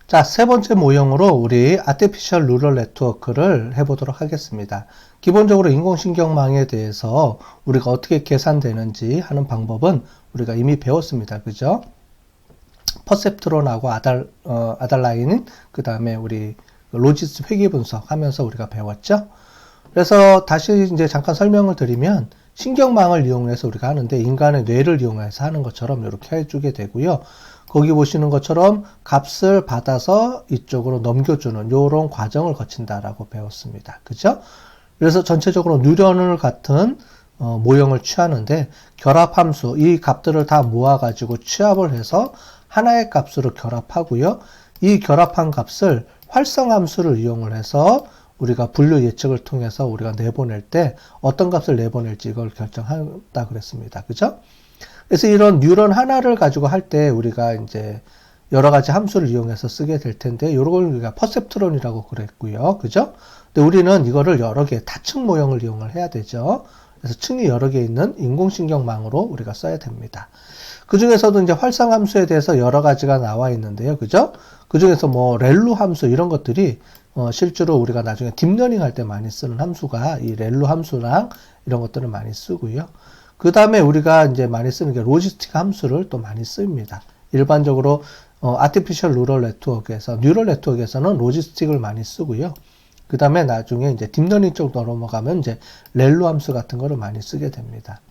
자, 세 번째 모형으로 우리 아티피셜 뉴럴 네트워크를 해보도록 하겠습니다. 기본적으로 인공신경망에 대해서 우리가 어떻게 계산되는지 하는 방법은 우리가 이미 배웠습니다. 그죠? 퍼셉트론하고 아달라인, 그 다음에 우리 로지스 회귀 분석 하면서 우리가 배웠죠? 그래서 다시 이제 잠깐 설명을 드리면 신경망을 이용해서 우리가 하는데 인간의 뇌를 이용해서 하는 것처럼 이렇게 해주게 되고요. 거기 보시는 것처럼 값을 받아서 이쪽으로 넘겨주는 이런 과정을 거친다라고 배웠습니다. 그죠? 그래서 전체적으로 뉴런을 같은 모형을 취하는데 결합함수, 이 값들을 다 모아가지고 취합을 해서 하나의 값으로 결합하고요. 이 결합한 값을 활성함수를 이용을 해서 우리가 분류 예측을 통해서 우리가 내보낼 때 어떤 값을 내보낼지 이걸 결정한다 그랬습니다. 그죠? 그래서 이런 뉴런 하나를 가지고 할 때 우리가 이제 여러 가지 함수를 이용해서 쓰게 될 텐데, 요걸 우리가 퍼셉트론이라고 그랬고요. 그죠? 근데 우리는 이거를 여러 개 다층 모형을 이용을 해야 되죠. 그래서 층이 여러 개 있는 인공신경망으로 우리가 써야 됩니다. 그 중에서도 이제 활성 함수에 대해서 여러 가지가 나와 있는데요. 그죠? 그 중에서 뭐 렐루 함수 이런 것들이 실제로 우리가 나중에 딥러닝 할 때 많이 쓰는 함수가 이 렐루 함수랑 이런 것들을 많이 쓰고요. 그 다음에 우리가 이제 많이 쓰는 게 로지스틱 함수를 또 많이 씁니다. 일반적으로 아티피셜 뉴럴 네트워크에서는 로지스틱을 많이 쓰고요. 그 다음에 나중에 이제 딥러닝 쪽으로 넘어가면 이제 렐루 함수 같은 거를 많이 쓰게 됩니다.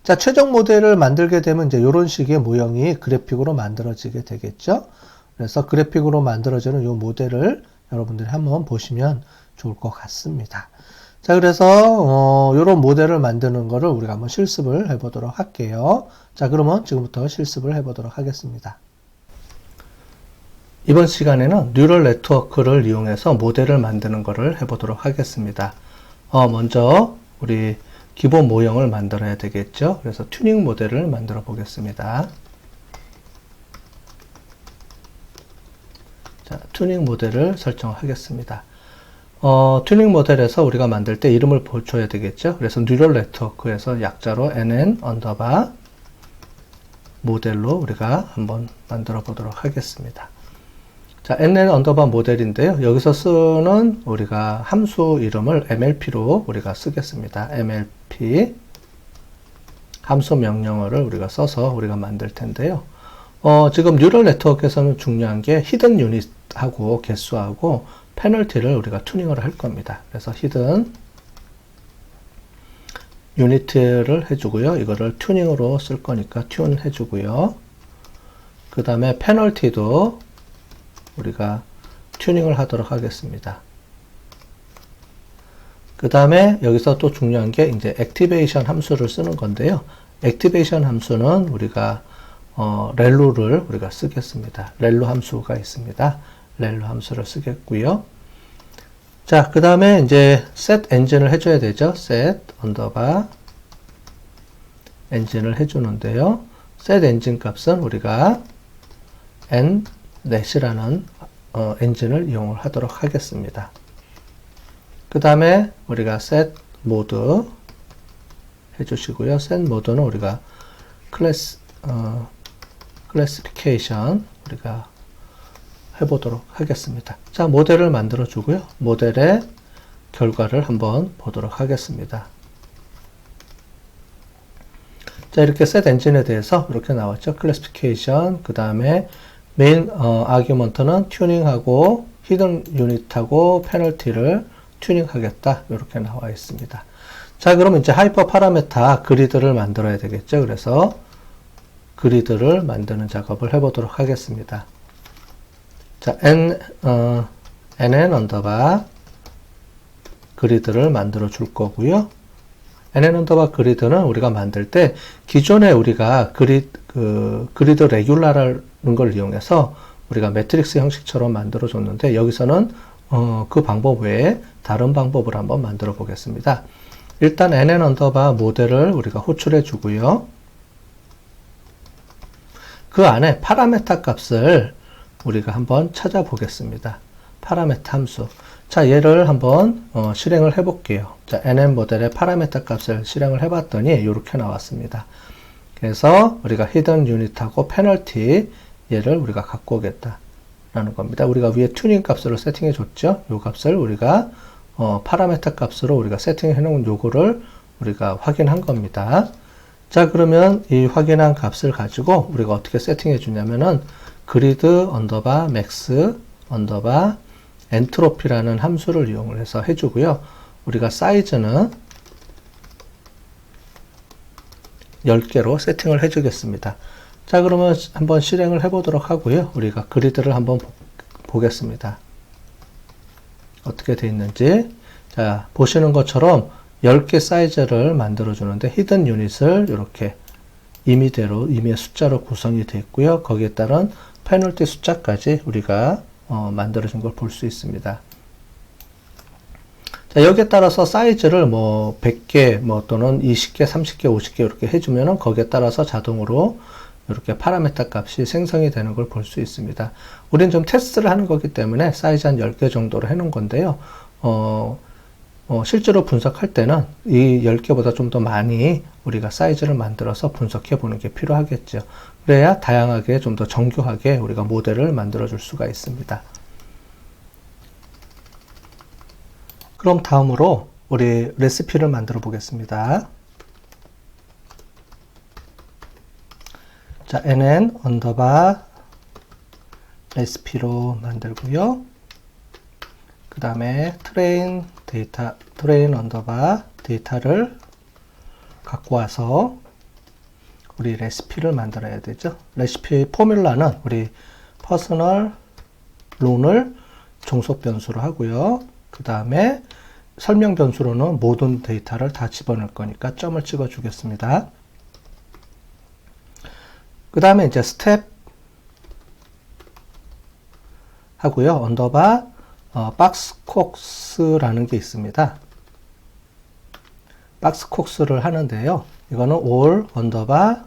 자, 최종 모델을 만들게 되면 이제 이런 식의 모형이 그래픽으로 만들어지게 되겠죠. 그래서 그래픽으로 만들어지는 이 모델을 여러분들이 한번 보시면 좋을 것 같습니다. 자, 그래서 이런 모델을 만드는 거를 우리가 한번 실습을 해보도록 할게요. 자, 그러면 지금부터 실습을 해보도록 하겠습니다. 이번 시간에는 뉴럴 네트워크를 이용해서 모델을 만드는 거를 해보도록 하겠습니다. 먼저 우리 기본 모형을 만들어야 되겠죠. 그래서 튜닝 모델을 만들어 보겠습니다. 자, 튜닝 모델을 설정하겠습니다. 튜닝 모델에서 우리가 만들 때 이름을 줘야 되겠죠. 그래서 뉴럴 네트워크에서 약자로 nn 언더바 모델로 우리가 한번 만들어 보도록 하겠습니다. 자, nn 언더바 모델인데요. 여기서 쓰는 우리가 함수 이름을 mlp로 우리가 쓰겠습니다. mlp 함수 명령어를 우리가 써서 우리가 만들 텐데요. 지금 뉴럴 네트워크에서는 중요한 게 히든 유닛하고 개수하고 페널티를 우리가 튜닝을 할 겁니다. 그래서 히든 유닛을 해주고요. 이거를 튜닝으로 쓸 거니까 튠 해주고요. 그 다음에 페널티도 우리가 튜닝을 하도록 하겠습니다. 그 다음에 여기서 또 중요한 게 이제 액티베이션 함수를 쓰는 건데요. 액티베이션 함수는 우리가 렐루를 우리가 쓰겠습니다. 렐루 함수가 있습니다. 렐루 함수를 쓰겠고요. 자, 그 다음에 이제 set 엔진을 해줘야 되죠. set 언더바 엔진을 해주는데요. set 엔진 값은 우리가 nlet이라는 엔진을 이용을 하도록 하겠습니다. 그 다음에 우리가 set mode 해주시고요. set mode는 우리가 classification 우리가 해보도록 하겠습니다. 자, 모델을 만들어 주고요. 모델의 결과를 한번 보도록 하겠습니다. 자, 이렇게 set 엔진에 대해서 이렇게 나왔죠. classification, 그 다음에 메인 아규먼트는 튜닝하고 히든 유닛하고 페널티를 튜닝하겠다. 이렇게 나와 있습니다. 자, 그러면 이제 하이퍼 파라메타 그리드를 만들어야 되겠죠. 그래서 그리드를 만드는 작업을 해보도록 하겠습니다. 자, nn 언더바 그리드를 만들어 줄 거고요. nn 언더바 그리드는 우리가 만들 때 기존에 우리가 그리드 레귤라라는 걸 이용해서 우리가 매트릭스 형식처럼 만들어 줬는데 여기서는 그 방법 외에 다른 방법을 한번 만들어 보겠습니다. 일단 nn 언더바 모델을 우리가 호출해 주고요. 그 안에 파라메타 값을 우리가 한번 찾아보겠습니다. 파라메타 함수. 자, 얘를 한번 실행을 해볼게요. 자, nn 모델의 파라메타 값을 실행을 해봤더니 이렇게 나왔습니다. 그래서 우리가 히든 유닛하고 페널티 얘를 우리가 갖고 오겠다라는 겁니다. 우리가 위에 튜닝 값으로 세팅해 줬죠. 요 값을 우리가 파라메타 값으로 우리가 세팅해 놓은 요거를 우리가 확인한 겁니다. 자, 그러면 이 확인한 값을 가지고 우리가 어떻게 세팅해 주냐면은 그리드 언더바 맥스 언더바 엔트로피라는 함수를 이용을 해서 해주고요. 우리가 사이즈는 10개로 세팅을 해주겠습니다. 자, 그러면 한번 실행을 해보도록 하고요. 우리가 그리드를 한번 보겠습니다. 어떻게 되어 있는지. 자, 보시는 것처럼 10개 사이즈를 만들어 주는데 히든 유닛을 이렇게 임의의 숫자로 구성이 되어 있고요. 거기에 따른 페널티 숫자까지 우리가 만들어진 걸 볼 수 있습니다. 자, 여기에 따라서 사이즈를 뭐 100개 또는 20개, 30개, 50개 이렇게 해주면은 거기에 따라서 자동으로 이렇게 파라메타 값이 생성이 되는 걸 볼 수 있습니다. 우리는 좀 테스트를 하는 거기 때문에 사이즈 한 10개 정도로 해놓은 건데요. 실제로 분석할 때는 이 10개보다 좀 더 많이 우리가 사이즈를 만들어서 분석해 보는 게 필요하겠죠. 그래야 다양하게 좀 더 정교하게 우리가 모델을 만들어 줄 수가 있습니다. 그럼 다음으로 우리 레시피를 만들어 보겠습니다. 자, nn 언더바 레시피로 만들고요. 그 다음에 트레인 언더바 데이터를 갖고 와서 우리 레시피를 만들어야 되죠. 레시피 포뮬라는 우리 퍼스널 론을 종속 변수로 하고요. 그 다음에 설명 변수로는 모든 데이터를 다 집어넣을 거니까 점을 찍어 주겠습니다. 그 다음에 이제 스텝 하고요. 언더바 박스콕스라는 게 있습니다. 박스콕스를 하는데요. 이거는 all 언더바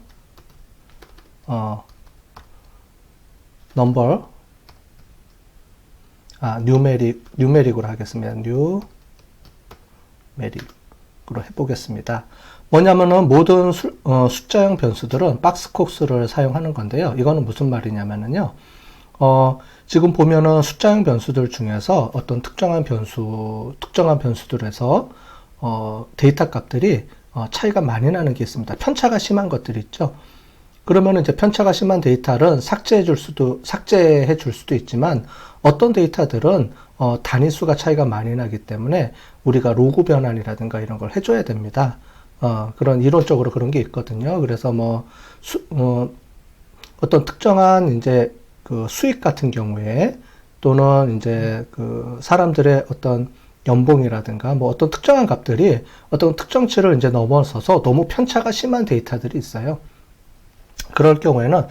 넘버 뉴메릭으로 하겠습니다. 뉴메릭으로 해보겠습니다. 뭐냐면은 모든 숫자형 변수들은 박스콕스를 사용하는 건데요. 이거는 무슨 말이냐면은요. 지금 보면은 숫자형 변수들 중에서 어떤 특정한 변수들에서 데이터 값들이 차이가 많이 나는 게 있습니다. 편차가 심한 것들이 있죠. 그러면 이제 편차가 심한 데이터를 삭제해 줄 수도 있지만 어떤 데이터들은 단위수가 차이가 많이 나기 때문에 우리가 로그 변환이라든가 이런 걸 해줘야 됩니다. 그런 이론적으로 그런 게 있거든요. 그래서 어떤 특정한 이제 그 수익 같은 경우에 또는 이제 그 사람들의 어떤 연봉이라든가 어떤 특정한 값들이 어떤 특정치를 이제 넘어서서 너무 편차가 심한 데이터들이 있어요. 그럴 경우에는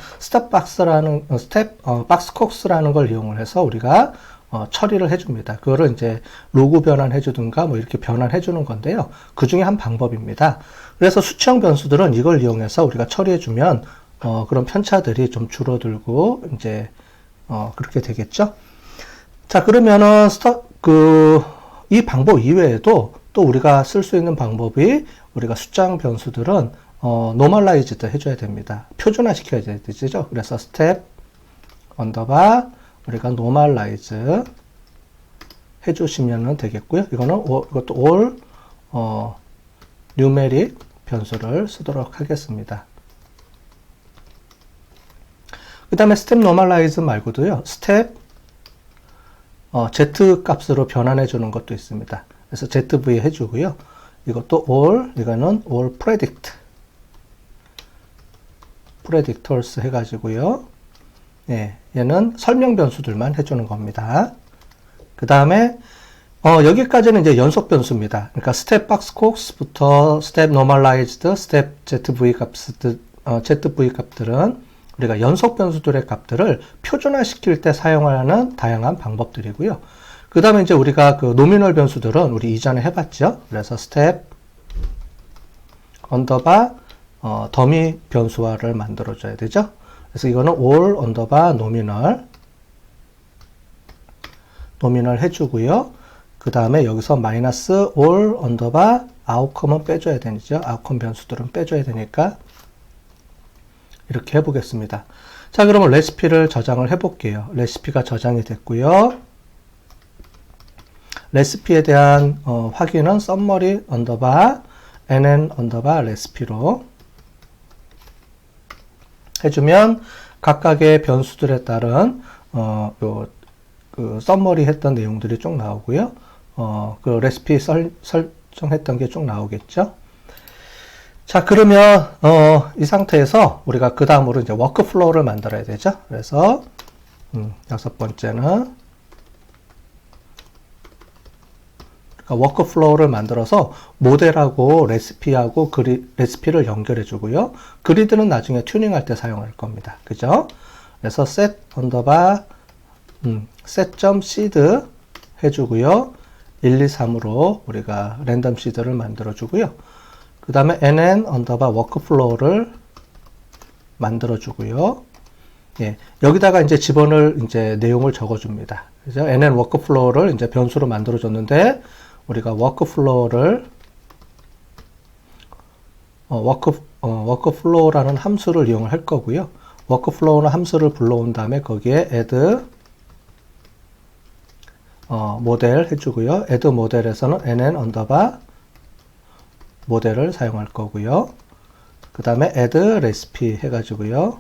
박스콕스라는 걸 이용을 해서 우리가 처리를 해줍니다. 그거를 이제 로그 변환해 주든가 이렇게 변환해 주는 건데요. 그 중에 한 방법입니다. 그래서 수치형 변수들은 이걸 이용해서 우리가 처리해 주면 그런 편차들이 좀 줄어들고 이제 그렇게 되겠죠. 자, 그러면은 이 방법 이외에도 또 우리가 쓸 수 있는 방법이 우리가 숫자형 변수들은 노멀라이즈드 해줘야 됩니다. 표준화 시켜야 되죠. 그래서 스텝 언더바 우리가 노멀라이즈 해주시면 되겠고요. 이것도 all numeric 변수를 쓰도록 하겠습니다. 그 다음에 스텝 노멀라이즈 말고도요. 스텝 z 값으로 변환해 주는 것도 있습니다. 그래서 zv 해주고요. 이것도 이거는 all predictors 해가지고요. 예, 얘는 설명 변수들만 해주는 겁니다. 그 다음에 여기까지는 이제 연속 변수입니다. 그러니까 스텝 박스콕스부터 스텝 노멀라이즈드, 스텝 zv 값들은 우리가 연속 변수들의 값들을 표준화 시킬 때 사용하는 다양한 방법들이고요. 그 다음에 이제 우리가 그 노미널 변수들은 우리 이전에 해봤죠. 그래서 스텝 언더바 더미 변수화를 만들어줘야 되죠. 그래서 이거는 all 언더바 노미널 해주고요. 그 다음에 여기서 마이너스 all 언더바 아웃컴은 빼줘야 되죠. 아웃컴 변수들은 빼줘야 되니까 이렇게 해보겠습니다. 자, 그러면 레시피를 저장을 해볼게요. 레시피가 저장이 됐고요. 레시피에 대한 확인은 summary 언더바 nn 언더바 레시피로 해주면 각각의 변수들에 따른 그 서머리 했던 내용들이 쭉 나오고요. 그 레시피 설정했던 게 쭉 나오겠죠. 자, 그러면 이 상태에서 우리가 그 다음으로 이제 워크플로우를 만들어야 되죠. 그래서 여섯 번째는 워크플로우를 만들어서 모델하고 레시피하고 레시피를 연결해 주고요. 그리드는 나중에 튜닝할 때 사용할 겁니다. 그죠? 그래서 set 언더바 set.seed 해주고요. 1, 2, 3으로 우리가 랜덤 시드를 만들어 주고요. 그 다음에 nn 언더바 워크플로우를 만들어 주고요. 예, 여기다가 이제 집어넣을 이제 내용을 적어 줍니다. 그죠? nn 워크플로우를 이제 변수로 만들어 줬는데 우리가 워크플로우를 워크플로우라는 함수를 이용을 할 거고요. 워크플로우는 함수를 불러온 다음에 거기에 add 모델 해주고요. add 모델에서는 nn 언더바 모델을 사용할 거고요. 그 다음에 add recipe 해가지고요.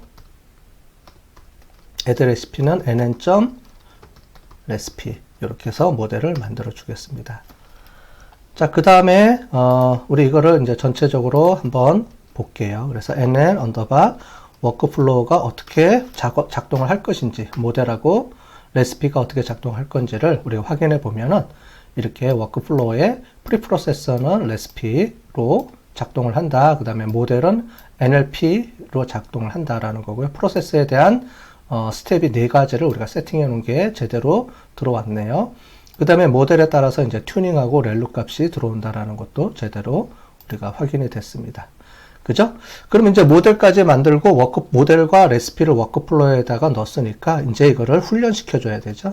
add recipe는 nn.recipe 이렇게 해서 모델을 만들어 주겠습니다. 자, 그 다음에 우리 이거를 이제 전체적으로 한번 볼게요. 그래서 nn 언더바 워크플로우가 어떻게 작동을 할 것인지, 모델하고 레시피가 어떻게 작동할 건지를 우리가 확인해 보면은 이렇게 워크플로우의 프리프로세서는 레시피로 작동을 한다. 그 다음에 모델은 NLP로 작동을 한다라는 거고요. 프로세스에 대한 스텝이 4가지를 우리가 세팅해 놓은 게 제대로 들어왔네요. 그 다음에 모델에 따라서 이제 튜닝하고 렐루 값이 들어온다라는 것도 제대로 우리가 확인이 됐습니다. 그죠? 그럼 이제 모델까지 만들고 모델과 레시피를 워크플로우에다가 넣었으니까 이제 이거를 훈련시켜 줘야 되죠.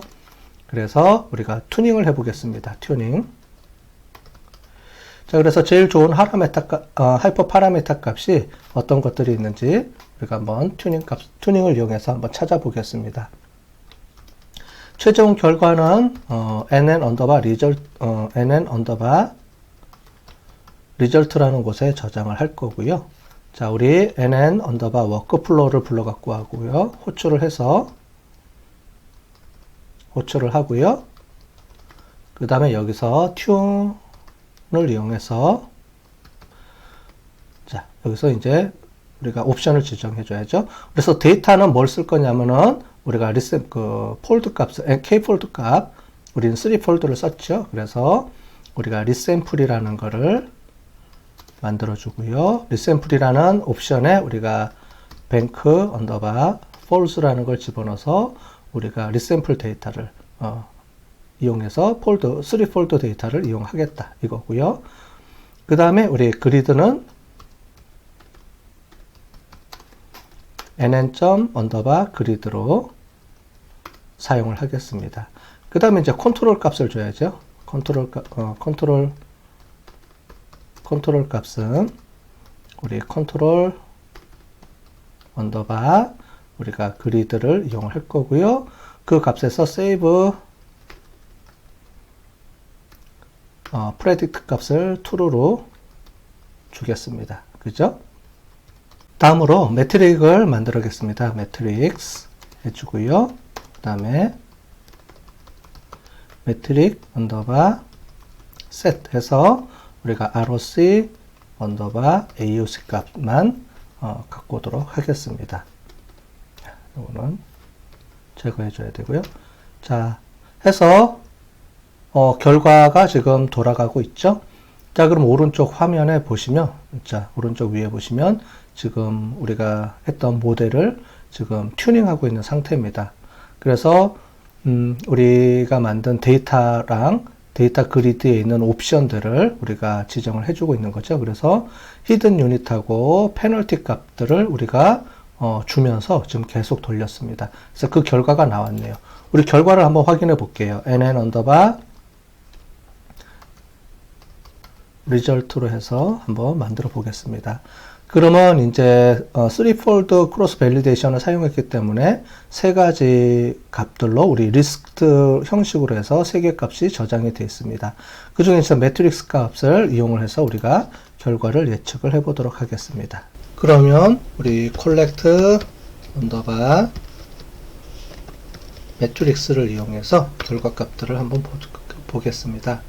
그래서 우리가 튜닝을 해 보겠습니다. 튜닝. 자, 그래서 제일 좋은 하이퍼 파라미터 값이 어떤 것들이 있는지 우리가 한번 튜닝을 이용해서 한번 찾아보겠습니다. 최종 결과는 nn 언더바 리절트라는 곳에 저장을 할 거고요. 자, 우리 nn 언더바 워크플로우를 불러갖고 하고요. 호출을 하고요. 그 다음에 여기서 튠을 이용해서 자, 여기서 이제 우리가 옵션을 지정해 줘야죠. 그래서 데이터는 뭘 쓸 거냐면은 우리가 폴드 값, k 폴드 값, 우리는 3폴드를 썼죠. 그래서 우리가 리샘플이라는 거를 만들어 주고요. 리샘플이라는 옵션에 우리가 bank 언더바 false라는 걸 집어넣어서 우리가 리샘플 데이터를 이용해서 3폴드 데이터를 이용하겠다 이거고요. 그 다음에 우리 그리드는 nn 언더바 그리드로 사용을 하겠습니다. 그 다음에 이제 컨트롤 값을 줘야죠. 컨트롤 값은 우리 컨트롤 언더바 우리가 그리드를 이용을 할 거고요. 그 값에서 save predict 값을 true로 주겠습니다. 그죠? 다음으로 매트릭을 만들어겠습니다. 매트릭스 해주고요. 그 다음에 매트릭 언더바 set 해서 우리가 ROC 언더바 AOC 값만 갖고 오도록 하겠습니다. 이거는 제거해 줘야 되고요. 자, 해서 결과가 지금 돌아가고 있죠. 자, 그럼 오른쪽 화면에 보시면, 자, 오른쪽 위에 보시면 지금 우리가 했던 모델을 지금 튜닝하고 있는 상태입니다. 그래서 우리가 만든 데이터랑 데이터 그리드에 있는 옵션들을 우리가 지정을 해주고 있는 거죠. 그래서 히든 유닛하고 페널티 값들을 우리가 주면서 지금 계속 돌렸습니다. 그래서 그 결과가 나왔네요. 우리 결과를 한번 확인해 볼게요. nn 언더바 리절트로 해서 한번 만들어 보겠습니다. 그러면 이제 3fold 크로스 밸리데이션을 사용했기 때문에 세 가지 값들로 우리 리스트 형식으로 해서 세 개 값이 저장이 되어 있습니다. 그 중에서 매트릭스 값을 이용을 해서 우리가 결과를 예측을 해 보도록 하겠습니다. 그러면 우리 콜렉트 언더바 매트릭스를 이용해서 결과 값들을 한번 보겠습니다.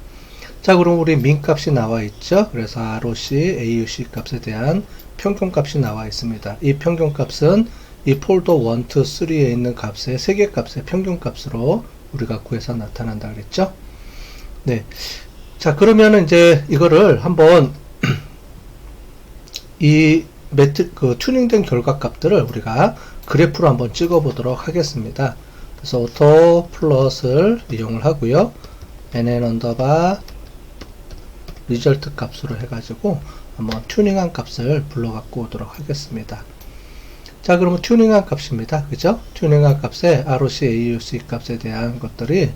자, 그럼 우리 민 값이 나와 있죠. 그래서 ROC, AUC 값에 대한 평균 값이 나와 있습니다. 이 평균 값은 이 폴더 1, 2, 3에 있는 값의 세 개 값의 평균 값으로 우리가 구해서 나타난다 그랬죠. 네. 자, 그러면은 이제 이거를 한번 이 튜닝된 결과 값들을 우리가 그래프로 한번 찍어 보도록 하겠습니다. 그래서 오토 플러스를 이용을 하고요. nn 언더바 리절트 값으로 해가지고 한번 튜닝한 값을 불러 갖고 오도록 하겠습니다. 자, 그러면 튜닝한 값입니다. 그죠? 튜닝한 값에 ROC, AUC 값에 대한 것들이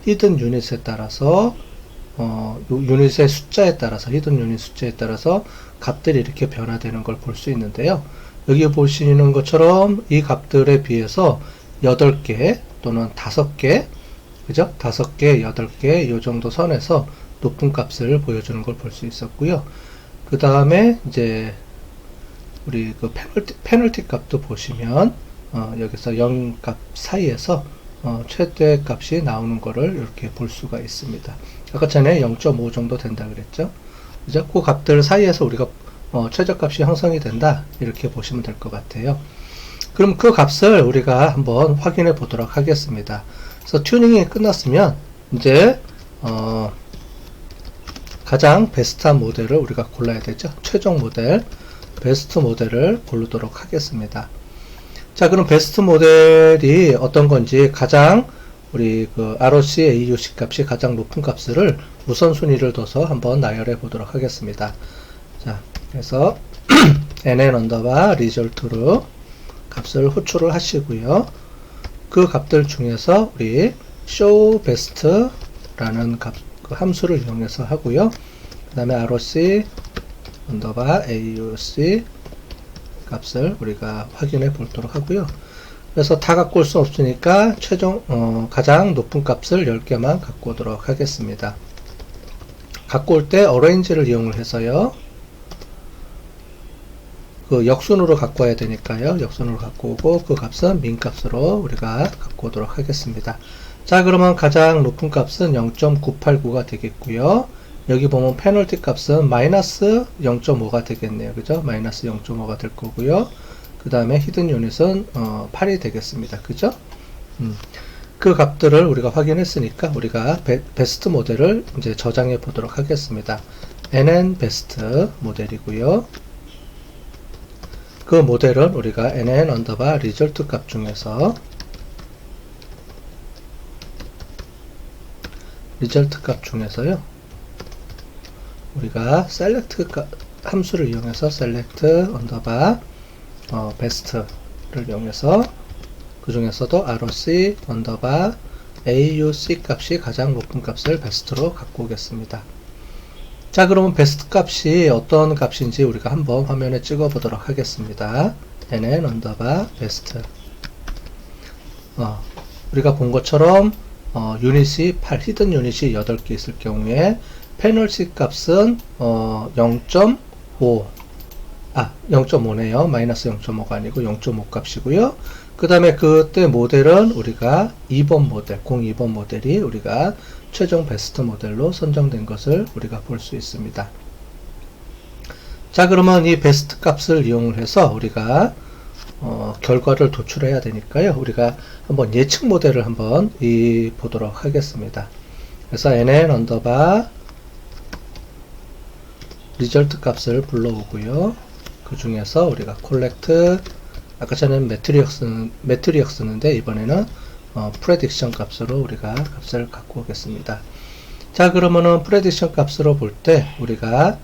히든 유닛에 따라서 유닛의 숫자에 따라서 히든 유닛 숫자에 따라서 값들이 이렇게 변화되는 걸 볼 수 있는데요. 여기 보시는 것처럼 이 값들에 비해서 8개 또는 5개, 그죠? 5개, 8개 이 정도 선에서 높은 값을 보여주는 걸 볼 수 있었고요. 그 다음에 이제 우리 그 페널티 값도 보시면 여기서 0값 사이에서 최대 값이 나오는 거를 이렇게 볼 수가 있습니다. 아까 전에 0.5 정도 된다 그랬죠. 그죠? 그 값들 사이에서 우리가 최저값이 형성이 된다 이렇게 보시면 될 것 같아요. 그럼 그 값을 우리가 한번 확인해 보도록 하겠습니다. 그래서 튜닝이 끝났으면 이제 가장 베스트한 모델을 우리가 골라야 되죠. 최종 모델, 베스트 모델을 고르도록 하겠습니다. 자, 그럼 베스트 모델이 어떤 건지 가장 우리 그 ROC, AUC 값이 가장 높은 값을 우선순위를 둬서 한번 나열해 보도록 하겠습니다. 자, 그래서 nn 언더바 리절트로 값을 호출을 하시고요. 그 값들 중에서 우리 show best라는 그 함수를 이용해서 하고요. 그 다음에 ROC 언더바 AUC 값을 우리가 확인해 보도록 하고요. 그래서 다 갖고 올 수 없으니까 가장 높은 값을 10개만 갖고 오도록 하겠습니다. 갖고 올 때 arrange를 이용을 해서요. 그 역순으로 갖고 와야 되니까요. 역순으로 갖고 오고 그 값은 민 값으로 우리가 갖고 오도록 하겠습니다. 자, 그러면 가장 높은 값은 0.989가 되겠고요. 여기 보면 페널티 값은 마이너스 0.5가 되겠네요. 그죠? 마이너스 0.5가 될 거고요. 그 다음에 히든 유닛은 8이 되겠습니다. 그죠? 그 값들을 우리가 확인했으니까 우리가 베스트 모델을 이제 저장해 보도록 하겠습니다. nn 베스트 모델이고요. 그 모델은 우리가 nn 언더바 리절트 값 중에서 요 우리가 select 함수를 이용해서 select 언더바 best를 이용해서 그 중에서도 ROC 언더바 AUC 값이 가장 높은 값을 best로 갖고 오겠습니다. 자, 그러면 베스트 값이 어떤 값인지 우리가 한번 화면에 찍어 보도록 하겠습니다. nn 언더바 베스트. 우리가 본 것처럼 유닛이 8, 히든 유닛이 8개 있을 경우에 페널티 값은 0.5네요. 마이너스 0.5가 아니고 0.5 값이고요. 그 다음에 그때 모델은 우리가 2번 모델, 02번 모델이 우리가 최종 베스트 모델로 선정된 것을 우리가 볼 수 있습니다. 자, 그러면 이 베스트 값을 이용을 해서 우리가 결과를 도출해야 되니까요. 우리가 한번 예측 모델을 한번 보도록 하겠습니다. 그래서 nn 언더바 리절트 값을 불러오고요. 그 중에서 우리가 콜렉트, 아까 전에는 매트리역스는데 이번에는 프레딕션 값으로 우리가 값을 갖고 오겠습니다. 자, 그러면은 프레딕션 값으로 볼 때 우리가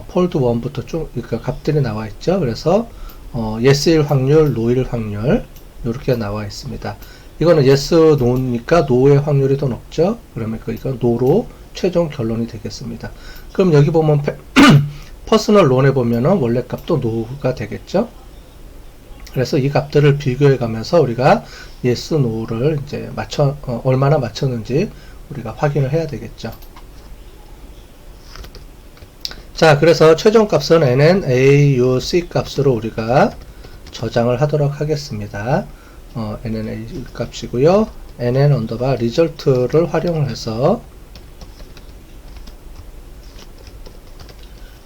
폴드 1부터 쭉 그러니까 값들이 나와 있죠. 그래서 yes일 확률, no일 확률 이렇게 나와 있습니다. 이거는 yes, no니까 no의 확률이 더 높죠. 그러면 이건 no로 최종 결론이 되겠습니다. 그럼 여기 보면 퍼스널 론에 보면은 원래 값도 no가 되겠죠. 그래서 이 값들을 비교해 가면서 우리가 yes, no를 이제 얼마나 맞췄는지 우리가 확인을 해야 되겠죠. 자, 그래서 최종 값은 nn a, u, c 값으로 우리가 저장을 하도록 하겠습니다. nn a 값이고요. nn 언더바 result를 활용을 해서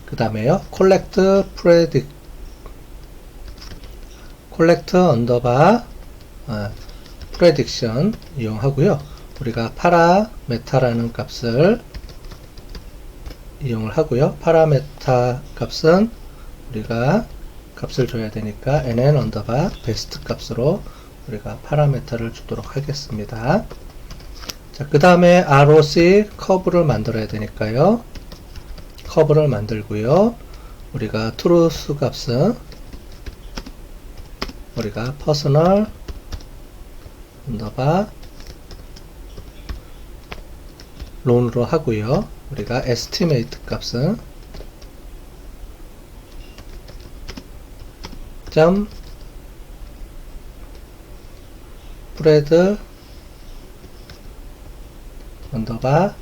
그 다음에요. collect 언더바 prediction 이용하고요. 우리가 파라메타라는 값을 이용을 하고요. 파라메타 값은 우리가 값을 줘야 되니까 nn 언더바 베스트 값으로 우리가 파라메타를 주도록 하겠습니다. 자, 그 다음에 ROC 커브를 만들어야 되니까요. 커브를 만들고요. 우리가 truth 값은 우리가 personal 언더바 론으로 하고요. 우리가 estimate 값은 점 spread 언더바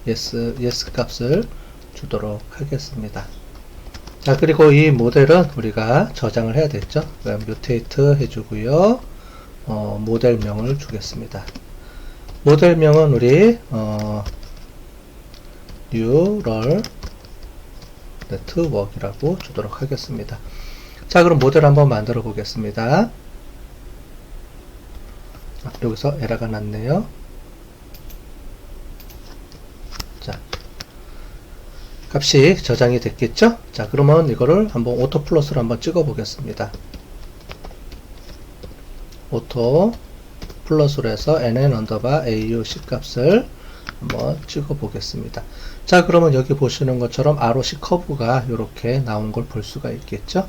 yes 값을 주도록 하겠습니다. 자, 그리고 이 모델은 우리가 저장을 해야 되겠죠. 그럼 mutate 해주고요. 모델명을 주겠습니다. 모델명은 우리 neural network이라고 주도록 하겠습니다. 자, 그럼 모델 한번 만들어 보겠습니다. 여기서 에러가 났네요. 자, 값이 저장이 됐겠죠? 자, 그러면 이거를 한번 오토 플러스로 한번 찍어 보겠습니다. 오토 플러스로 해서 nn 언더바 au c 값을 한번 찍어 보겠습니다. 자, 그러면 여기 보시는 것처럼 ROC 커브가 이렇게 나온 걸 볼 수가 있겠죠?